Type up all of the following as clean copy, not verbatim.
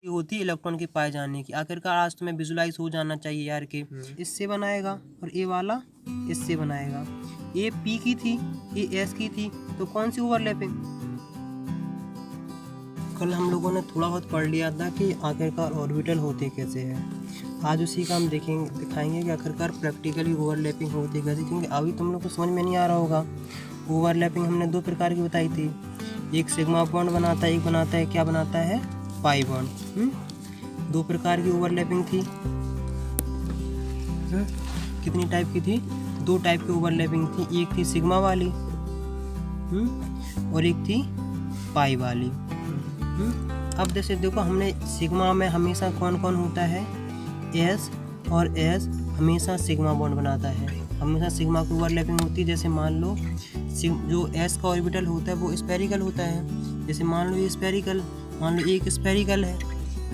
ये होती है इलेक्ट्रॉन के पाए जाने की। आखिरकार आज तुम्हें विजुलाइज हो जाना चाहिए यार कि इससे बनाएगा और ये वाला इससे बनाएगा। ये पी की थी, ये एस की थी, तो कौन सी ओवरलैपिंग। कल हम लोगों ने थोड़ा बहुत पढ़ लिया था कि आखिरकार ऑर्बिटल होते कैसे हैं। आज उसी का हम दिखाएंगे कि आखिरकार प्रैक्टिकली ओवरलैपिंग होती कैसे, क्योंकि अभी तुम लोग को समझ में नहीं आ रहा होगा। ओवरलैपिंग हमने दो प्रकार की बताई थी, एक सिग्मा बॉन्ड बनाता है, एक बनाता है क्या बनाता है, पाई बॉन्ड। दो प्रकार की ओवरलैपिंग थी। कितनी टाइप की थी, दो टाइप की ओवरलैपिंग थी। एक थी सिग्मा वाली और एक थी पाई वाली। अब जैसे देखो, हमने सिग्मा में हमेशा कौन कौन होता है, एस, और एस हमेशा सिग्मा बॉन्ड बनाता है, हमेशा सिग्मा की ओवरलैपिंग होती है। जैसे मान लो जो एस का ऑर्बिटल होता है वो स्फेरिकल होता है। जैसे मान लो ये स्फेरिकल, मान लो एक स्फेरिकल है,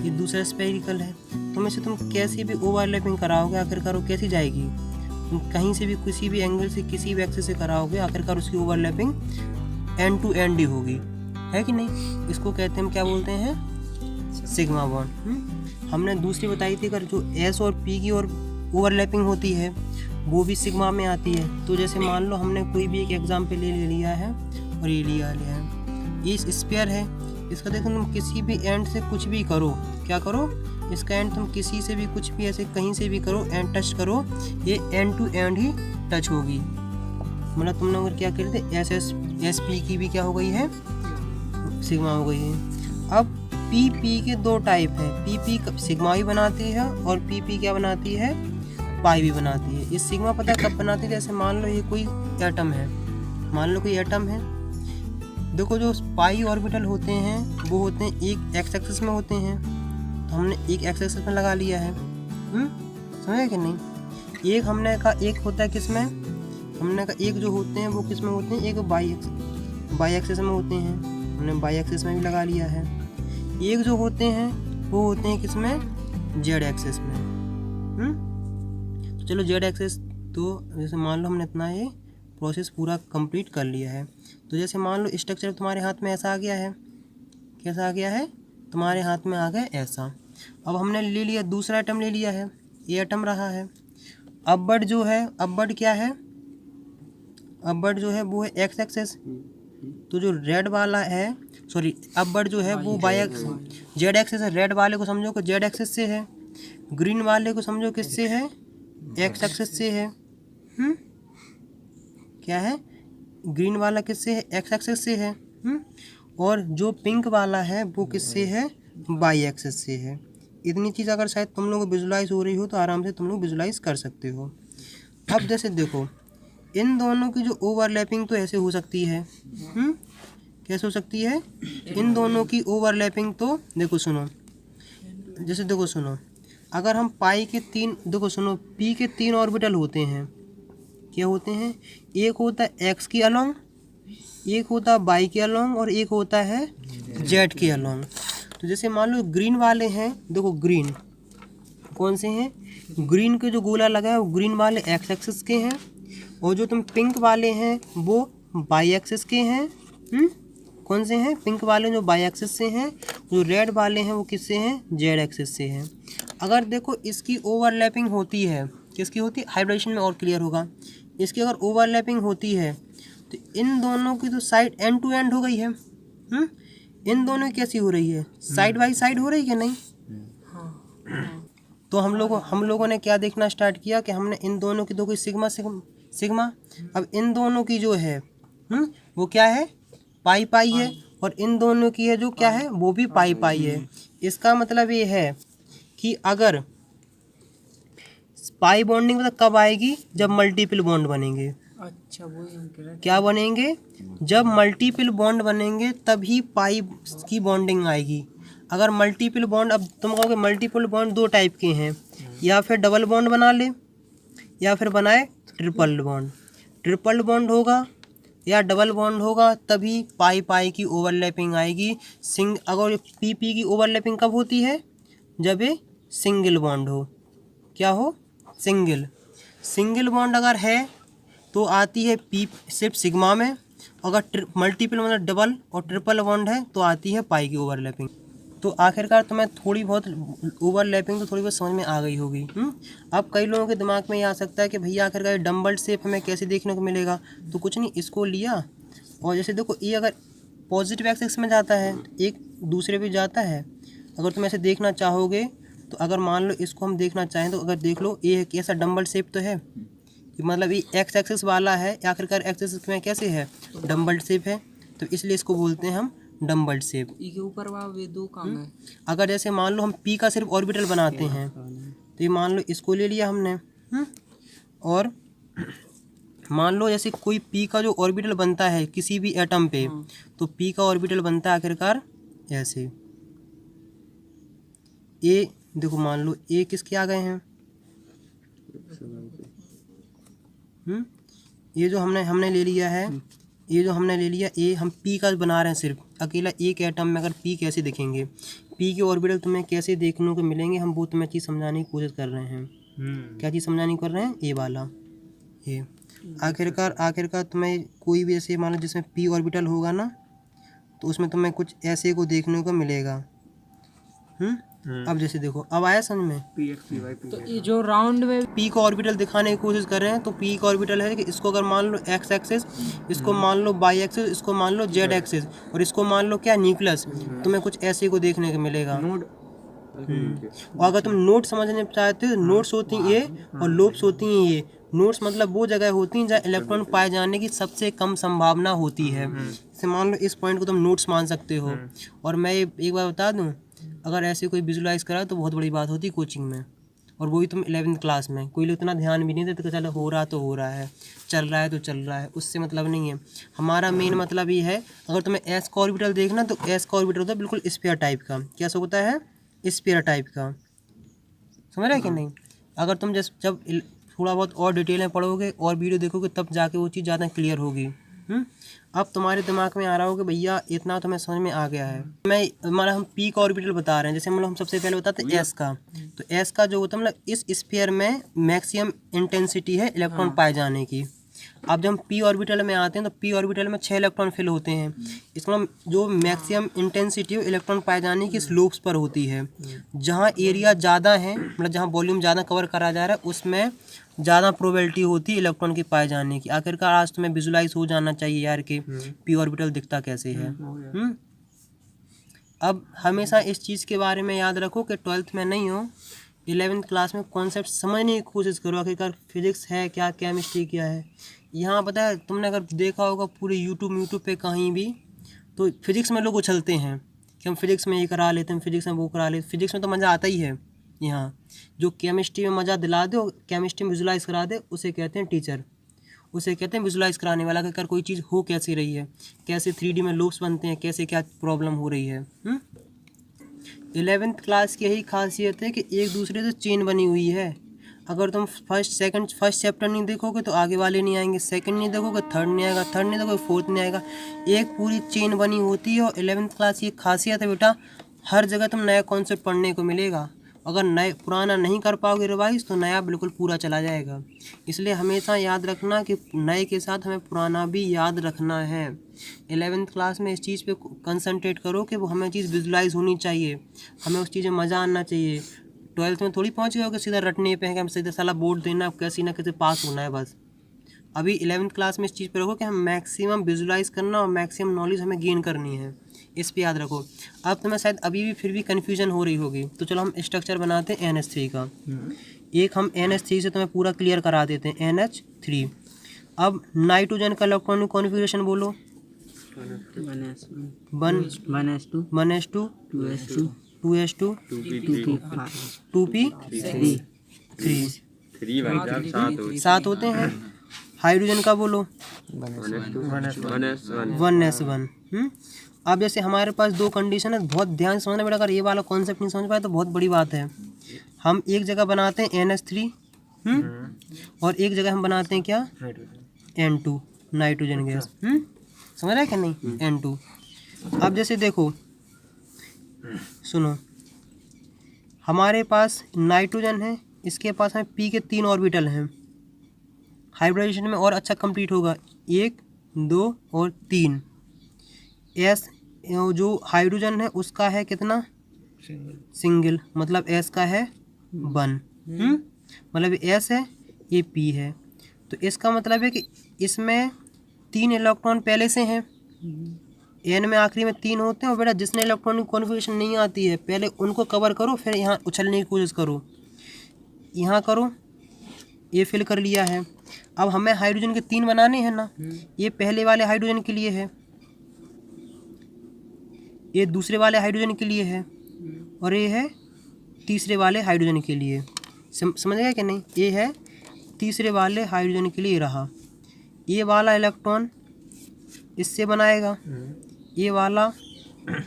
ये दूसरा स्फेरिकल है, तो में से तुम कैसी भी ओवरलैपिंग कराओगे आखिरकार वो कैसी जाएगी। तुम कहीं से भी किसी भी एंगल से किसी भी एक्सिस से कराओगे आखिरकार उसकी ओवरलैपिंग एंड टू एंड ही होगी, है कि नहीं। इसको कहते हैं, क्या बोलते हैं, सिग्मा बॉन्ड। हमने दूसरी बताई थी, अगर जो एस और पी की और ओवरलैपिंग होती है वो भी सिग्मा में आती है। तो जैसे मान लो हमने कोई भी एक एग्जाम्पल ले लिया है और ये लिया है, ये स्फीयर है, इसका देखो तुम किसी भी एंड से कुछ भी करो, क्या करो, इसका एंड तुम किसी से भी कुछ भी ऐसे कहीं से भी करो, एंड टच करो, ये एंड टू एंड ही टच होगी। मतलब तुमने अगर क्या कर दी, एस पी की भी क्या हो गई है, सिग्मा हो गई है। अब पी के दो टाइप है, पी सिग्मा भी बनाती है और पी क्या बनाती है, पाई भी बनाती है। ये सिग्मा पता कब बनाती है, जैसे मान लो ये कोई एटम है, मान लो कोई एटम है, देखो जो पाई ऑर्बिटल होते हैं वो होते हैं एक एक्स एक्सिस में होते हैं, तो हमने एक एक्स एक्सिस में लगा लिया है, समझे कि नहीं। एक हमने कहा एक होता है किस में, हमने कहा एक जो होते हैं वो किस में होते हैं, एक बाई एक्सिस में होते हैं, हमने बाई एक्सिस में भी लगा लिया है। एक जो होते हैं वो होते हैं किस में, जेड एक्सिस में। तो चलो जेड एक्सिस, तो जैसे मान लो हमने इतना ये प्रोसेस पूरा कंप्लीट कर लिया है। तो जैसे मान लो स्ट्रक्चर तुम्हारे हाथ में ऐसा आ गया है, कैसा आ गया है, तुम्हारे हाथ में आ गया ऐसा। अब हमने ले लिया दूसरा एटम ले लिया है, ये एटम रहा है। अब बड जो है, अब बड क्या है, अब बड जो है वो है एक्स एक्सिस, तो जो रेड वाला है, सॉरी अब बड जो है वो बाई एक्सिस जेड एक्सिस है। रेड वाले को समझो कि जेड एक्सिस से है, ग्रीन वाले को समझो किससे है, एक्स एक्सिस से है। क्या है, ग्रीन वाला किससे है, एक्स एक्सिस से है। और जो पिंक वाला है वो किससे है, बाई एक्सिस से है। इतनी चीज़ अगर शायद तुम लोग को विजुलाइज हो रही हो तो आराम से तुम लोग विजुलाइज कर सकते हो। अब जैसे देखो, इन दोनों की जो ओवरलैपिंग तो ऐसे हो सकती है, कैसे हो सकती है, इन दोनों की ओवरलैपिंग तो देखो सुनो, जैसे देखो सुनो, अगर हम पाई के तीन, देखो सुनो, पी के तीन ऑर्बिटल होते हैं, क्या होते हैं, एक होता है एक्स की अलोंग, एक होता है बाई के अलोंग और एक होता है जेड के अलोंग। तो जैसे मान लो ग्रीन वाले हैं, देखो ग्रीन कौन से हैं, ग्रीन के जो गोला लगा है वो ग्रीन वाले एक्स एक्सिस के हैं, और जो तुम पिंक वाले हैं वो बाई एक्सिस के हैं। कौन से हैं, पिंक वाले जो बाई एक्सिस से हैं, जो रेड वाले हैं वो किससे हैं, जेड एक्सिस से हैं। अगर देखो इसकी ओवरलैपिंग होती है, किसकी होती है, हाइब्रिडेशन में और क्लियर होगा। इसकी अगर ओवरलैपिंग होती है तो इन दोनों की तो साइड एंड टू एंड हो गई है। इन दोनों की कैसी हो रही है, साइड बाई साइड हो रही है नहीं। तो हम लोगों ने क्या देखना स्टार्ट किया कि हमने इन दोनों की तो कोई सिग्मा, अब इन दोनों की जो है वो क्या है, पाई पाई है, और इन दोनों की है जो क्या है वो भी पाई पाई है। इसका मतलब ये है कि अगर पाई बॉन्डिंग मतलब कब आएगी, जब मल्टीपल बॉन्ड बनेंगे। अच्छा, वो क्या बनेंगे, जब मल्टीपल बॉन्ड बनेंगे तभी पाई की बॉन्डिंग आएगी। अगर मल्टीपल बॉन्ड, अब तुम कहोगे मल्टीपल बॉन्ड दो टाइप के हैं, या फिर डबल बॉन्ड बना ले या फिर बनाए ट्रिपल बॉन्ड। ट्रिपल बॉन्ड होगा या डबल बॉन्ड होगा तभी पाई पाई की ओवरलैपिंग आएगी। अगर पी की ओवरलैपिंग कब होती है, जब ये सिंगल बॉन्ड हो, क्या हो, सिंगल बॉन्ड अगर है तो आती है पी सिर्फ सिग्मा में, अगर मल्टीपल मतलब डबल और ट्रिपल बॉन्ड है तो आती है पाई की ओवरलैपिंग। तो आखिरकार तुम्हें थोड़ी बहुत ओवरलैपिंग तो थोड़ी बहुत समझ में आ गई होगी। अब कई लोगों के दिमाग में ये आ सकता है कि भैया आखिरकार डम्बल शेप हमें कैसे देखने को मिलेगा। तो कुछ नहीं, इसको लिया और जैसे देखो ये अगर पॉजिटिव एक्सिस में जाता है एक दूसरे पे जाता है। अगर तुम ऐसे देखना चाहोगे तो अगर मान लो इसको हम देखना चाहें तो अगर देख लो ये कैसा डम्बल शेप तो है, मतलब ये एक्स एक्सिस वाला है, आखिरकार एक्स एक्सिस में कैसे है, डम्बल शेप है, तो इसलिए इसको बोलते हैं हम डम्बल शेप। ई के ऊपर वे दो काम है। अगर जैसे मान लो हम पी का सिर्फ ऑर्बिटल बनाते हैं तो ये मान लो इसको ले लिया हमने, और मान लो जैसे कोई पी का जो ऑर्बिटल बनता है किसी भी एटम पे, तो पी का ऑर्बिटल बनता है आखिरकार ऐसे। ए देखो मान लो ए किसके आ गए हैं, ये जो हमने ले लिया है, ये जो हमने ले लिया ए, हम पी का बना रहे हैं सिर्फ अकेला एक एटम में। अगर पी कैसे दिखेंगे, पी के ऑर्बिटल तुम्हें कैसे देखने को मिलेंगे, हम वो तुम्हें चीज़ समझाने की कोशिश कर रहे हैं। क्या चीज़ समझाने कर रहे हैं, ए वाला ये। आखिरकार तुम्हें कोई भी ऐसे मान लो जिसमें पी ऑर्बिटल होगा ना, तो उसमें तुम्हें कुछ ऐसे को देखने को मिलेगा। अब जैसे देखो अब आया समझ में। तो ये जो राउंड में पी का ऑर्बिटल दिखाने की कोशिश कर रहे हैं, तो पी का ऑर्बिटल है कि इसको अगर मान लो एक्स एक्सिस, इसको मान लो वाई एक्सिस, इसको मान लो जेड एक्सिस, और इसको मान लो क्या न्यूक्लियस, तुम्हें कुछ ऐसे को देखने को मिलेगा। और अगर तुम नोट समझने चाहते हो, नोट्स होती हैं ये और लोब्स होती हैं ये। नोट्स मतलब वो जगह होती हैं जहाँ इलेक्ट्रॉन पाए जाने की सबसे कम संभावना होती है। जैसे मान लो इस पॉइंट को तुम नोट्स मान सकते हो। और मैं एक बार बता दूं, अगर ऐसे कोई विजुलाइज करा तो बहुत बड़ी बात होती है कोचिंग में, और वही तुम 11th क्लास में। कोई लोग इतना ध्यान भी नहीं देते कि चलो हो रहा तो हो रहा है, चल रहा है तो चल रहा है, उससे मतलब नहीं है। हमारा मेन मतलब ये है, अगर तुम्हें एस का ऑर्बिटल देखना तो एस का ऑर्बिटल होता है बिल्कुल स्फीयर टाइप का। कैसा होता है, स्फीयर टाइप का, समझ रहे कि नहीं। अगर तुम जब थोड़ा बहुत और डिटेल में पढ़ोगे और वीडियो देखोगे तब जाके वो चीज़ ज़्यादा क्लियर होगी। अब तुम्हारे दिमाग में आ रहा होगा भैया इतना तो हमें समझ में आ गया है। हमारा हम पी का ऑर्बिटल बता रहे हैं। जैसे मतलब हम सबसे पहले बताते हैं एस का, तो एस का जो होता है मतलब इस स्फीयर में मैक्सिमम इंटेंसिटी है इलेक्ट्रॉन पाए जाने की। अब जब हम पी ऑर्बिटल में आते हैं तो पी ऑर्बिटल में 6 इलेक्ट्रॉन फिल होते हैं। इसमें जो मैक्सिमम इंटेंसिटी इलेक्ट्रॉन पाए जाने की स्लोप्स पर होती है। जहाँ एरिया ज़्यादा है, मतलब जहाँ वॉल्यूम ज़्यादा कवर करा जा रहा है, उसमें ज़्यादा प्रोबेबिलिटी होती है इलेक्ट्रॉन की पाए जाने की। आखिरकार आज तुम्हें विजुलाइज हो जाना चाहिए यार कि पी ऑर्बिटल दिखता कैसे है। अब हमेशा इस चीज़ के बारे में याद रखो कि 12th में नहीं हो, 11th क्लास में कॉन्सेप्ट समझने की कोशिश करो। आखिरकार फिजिक्स है क्या, केमिस्ट्री क्या है। यहाँ पता है तुमने अगर देखा होगा पूरे यूट्यूब पे कहीं भी, तो फिजिक्स में लोग उछलते हैं कि हम फिजिक्स में ये करा लेते हैं, फिजिक्स में वो करा लेते। फिजिक्स में तो मज़ा आता ही है। यहाँ जो केमिस्ट्री में मज़ा दिला दे, केमिस्ट्री में विजुलाइज करा दे, उसे कहते हैं टीचर, उसे कहते हैं विजुलाइज कराने वाला। अगर कोई चीज़ हो कैसे रही है, कैसे 3D में लूप्स बनते हैं, कैसे क्या प्रॉब्लम हो रही है। 11th क्लास की यही खासियत है कि एक दूसरे से चेन बनी हुई है। अगर तुम फर्स्ट चैप्टर नहीं देखोगे तो आगे वाले नहीं आएंगे, सेकंड नहीं देखोगे थर्ड नहीं आएगा, थर्ड नहीं देखोगे फोर्थ नहीं आएगा। एक पूरी चेन बनी होती है। और 11th क्लास की खासियत है बेटा, हर जगह तुम नया कॉन्सेप्ट पढ़ने को मिलेगा। अगर नए पुराना नहीं कर पाओगे रिवाइज तो नया बिल्कुल पूरा चला जाएगा। इसलिए हमेशा याद रखना कि नए के साथ हमें पुराना भी याद रखना है। 11th क्लास में इस चीज़ पे कंसंट्रेट करो कि वो हमें चीज़ विजुलाइज होनी चाहिए, हमें उस चीज़ में मज़ा आना चाहिए। 12th में थोड़ी पहुँच गए हो कि सीधा रटने पे है कि हम सीधा साला बोर्ड देना, कैसी ना कैसे पास होना है बस। अभी 11th क्लास में इस चीज़ पे रखो कि हम मैक्सिमम विजुलाइज करना और मैक्सिमम नॉलेज हमें गेन करनी है, इस पे याद रखो। अब तुम्हें शायद अभी भी फिर भी कन्फ्यूजन हो रही होगी, तो चलो हम स्ट्रक्चर बनाते हैं NH3 का। एक हम NH3 से तुम्हें पूरा क्लियर करा देते हैं, NH3। अब नाइट्रोजन का इलेक्ट्रॉनिक कॉन्फ़िगरेशन बोलो। 1s2 2s2 2p3 7 होते हैं। हाइड्रोजन का बोलो 1s1। अब जैसे हमारे पास दो कंडीशन है, बहुत ध्यान से समझना बेटा। अगर ये वाला कॉन्सेप्ट नहीं समझ पाए तो बहुत बड़ी बात है। हम एक जगह बनाते हैं NH3 और एक जगह हम बनाते हैं क्या, N2 नाइट्रोजन गैस। समझ रहे हैं क्या नहीं, N2। अब जैसे देखो सुनो, हमारे पास नाइट्रोजन है, इसके पास हमें P के 3 ऑर्बिटल हैं। हाइब्रिडाइजेशन में और अच्छा कंप्लीट होगा, 1 2 और 3। S जो हाइड्रोजन है उसका है कितना, सिंगल, मतलब एस का है 1, मतलब एस है, ये पी है। तो इसका मतलब है कि इसमें 3 इलेक्ट्रॉन पहले से हैं, एन में आखिरी में 3 होते हैं। और बेटा जिसने इलेक्ट्रॉन की कॉन्फ़िगरेशन नहीं आती है पहले उनको कवर करो, फिर यहाँ उछलने की कोशिश करो, यहाँ करो, ये फिल कर लिया है। अब हमें हाइड्रोजन के 3 बनाने हैं ना, ये पहले वाले हाइड्रोजन के लिए है, ये दूसरे वाले हाइड्रोजन के लिए है, और ये है तीसरे वाले हाइड्रोजन के लिए। समझ गया कि नहीं? ये है तीसरे वाले हाइड्रोजन के लिए रहा। ये वाला इलेक्ट्रॉन इससे बनाएगा, ये वाला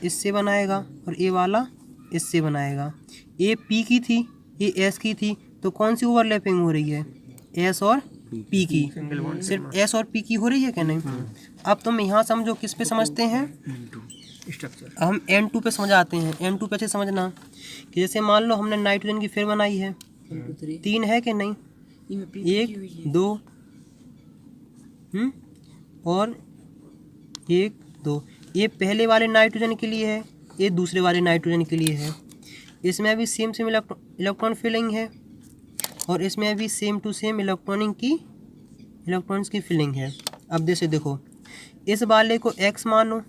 इससे बनाएगा, और ये वाला इससे बनाएगा। ये पी की थी, ये एस की थी, तो कौन सी ओवरलैपिंग हो रही है? एस और पी की, सिर्फ एस और पी की हो रही है कि नहीं? अब तुम यहाँ समझो, किस पे समझते हैं? स्ट्रक्चर। हम N2 पे समझाते हैं। N2 पे अच्छे समझना कि जैसे मान लो हमने नाइट्रोजन की फिर बनाई है, 3 है कि नहीं? 1 2 और 1 2, ये पहले वाले नाइट्रोजन के लिए है, ये दूसरे वाले नाइट्रोजन के लिए है। इसमें अभी सेम इलेक्ट्रॉन फिलिंग है, और इसमें अभी सेम टू सेम इलेक्ट्रॉन्स की फिलिंग है। अब जैसे देखो, इस वाले को x मानो,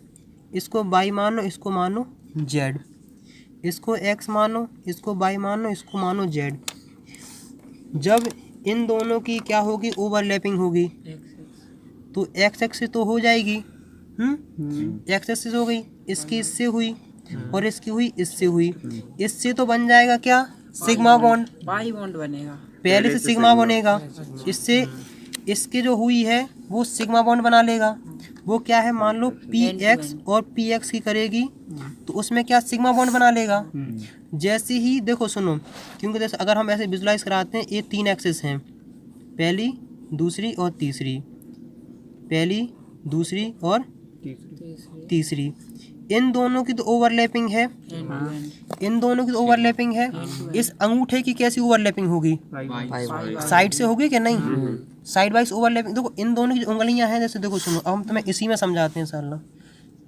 इसको y मानो, इसको मानो z, इसको x मानो, इसको y मानो, इसको मानो z। जब इन दोनों की क्या होगी? ओवरलैपिंग होगी, तो x एक्सिस तो हो जाएगी, x एक्सिस हो गई, इसकी इससे हुई और इसकी हुई इससे हुई, इससे तो बन जाएगा क्या? सिग्मा बॉन्ड, पाई बॉन्ड बनेगा, पहले से सिग्मा बनेगा, इससे इसके जो हुई है वो सिग्मा बॉन्ड बना लेगा। वो क्या है? मान लो पी एक्स और पी एक्स की करेगी, तो उसमें क्या सिग्मा बॉन्ड बना लेगा। जैसे ही देखो सुनो, क्योंकि जैसे अगर हम ऐसे विजुलाइज कराते हैं, ये 3 एक्सिस हैं, पहली दूसरी और तीसरी, पहली दूसरी और तीसरी। इन दोनों की तो ओवरलैपिंग है, इन दोनों की तो ओवरलैपिंग है। इस अंगूठे की कैसी ओवरलैपिंग होगी? साइड से होगी कि नहीं? Side wise overlapping. देखो इन दोनों की जो उंगलियां हैं, जैसे देखो सुनो, अब हम तुम्हें इसी में समझाते हैं इंशाल्लाह।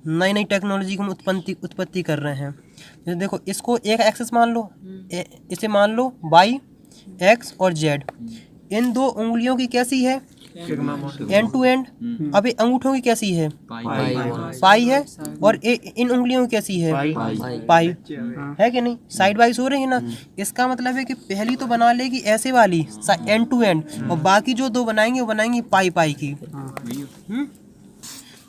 नई नई टेक्नोलॉजी की हम उत्पत्ति कर रहे हैं। जैसे देखो, इसको एक एक्सिस मान लो, इसे मान लो वाई, एक्स और जेड। इन 2 उंगलियों की कैसी है? End to end. अब ये अंगूठों की कैसी है? पाई है। और इन उंगलियों की कैसी है? पाई है कि नहीं? साइड वाइज हो रही है ना। इसका मतलब है कि पहली तो बना लेगी ऐसे वाली एंड टू एंड, और बाकी जो 2 बनाएंगे वो बनाएंगी पाई पाई की।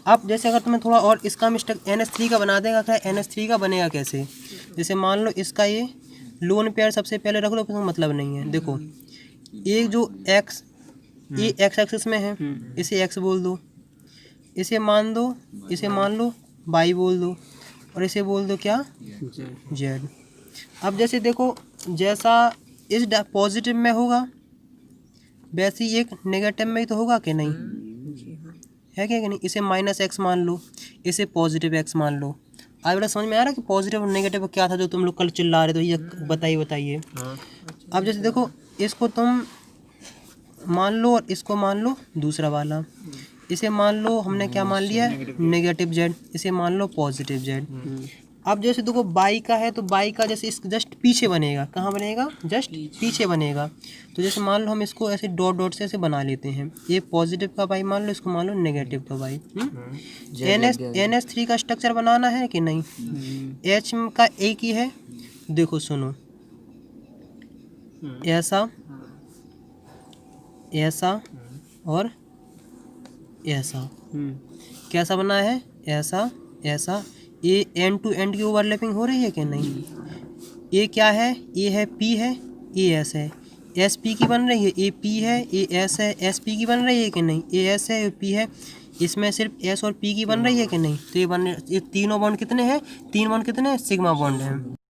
अब जैसे अगर तुम्हें थोड़ा और इसका मिस्टेक NH3 का बना देगा, क्या NH3 का बनेगा कैसे? जैसे मान लो इसका ये लोन पेयर सबसे पहले रख लो, फिर मतलब नहीं है। देखो, एक जो एक्स, ये एक्स एक्सिस में है, इसे एक्स बोल दो, इसे मान लो वाई बोल दो, और इसे बोल दो क्या? जेड। अब जैसे देखो, जैसा इस पॉजिटिव में होगा वैसे ही एक नेगेटिव में ही तो होगा कि नहीं? है क्या कि नहीं? इसे -x मान लो, इसे पॉजिटिव x मान लो। आज बड़ा समझ में आ रहा है कि पॉजिटिव और नेगेटिव क्या था जो तुम लोग कल चिल्ला रहे थे? ये बताइए। अब जैसे देखो, इसको तुम मान लो और इसको मान लो दूसरा वाला, इसे मान लो हमने क्या मान लिया? नेगेटिव जेड, इसे मान लो पॉजिटिव जेड। अब जैसे देखो बाई का है, तो बाई का जैसे इस जस्ट पीछे बनेगा, कहाँ बनेगा? जस्ट पीछे बनेगा। तो जैसे मान लो हम इसको ऐसे डॉट डॉट से ऐसे बना लेते हैं, ये पॉजिटिव का बाई मान लो, इसको मान लो नेगेटिव का बाई। NH3 का स्ट्रक्चर बनाना है कि नहीं? H का एक ही है। देखो सुनो, ऐसा ऐसा और ऐसा, कैसा बना है? ऐसा ऐसा। ये एंड टू एंड की ओवरलैपिंग हो रही है कि नहीं? ये क्या है? ये है पी है, ये एस है, एस पी की बन रही है। ये पी है, ये एस है, एस पी की बन रही है कि नहीं? ये एस है, ये पी है, इसमें सिर्फ एस और पी की बन रही है कि नहीं? तो ये तीनों बॉन्ड कितने हैं? 3 बॉन्ड कितने हैं? सिग्मा बॉन्ड है।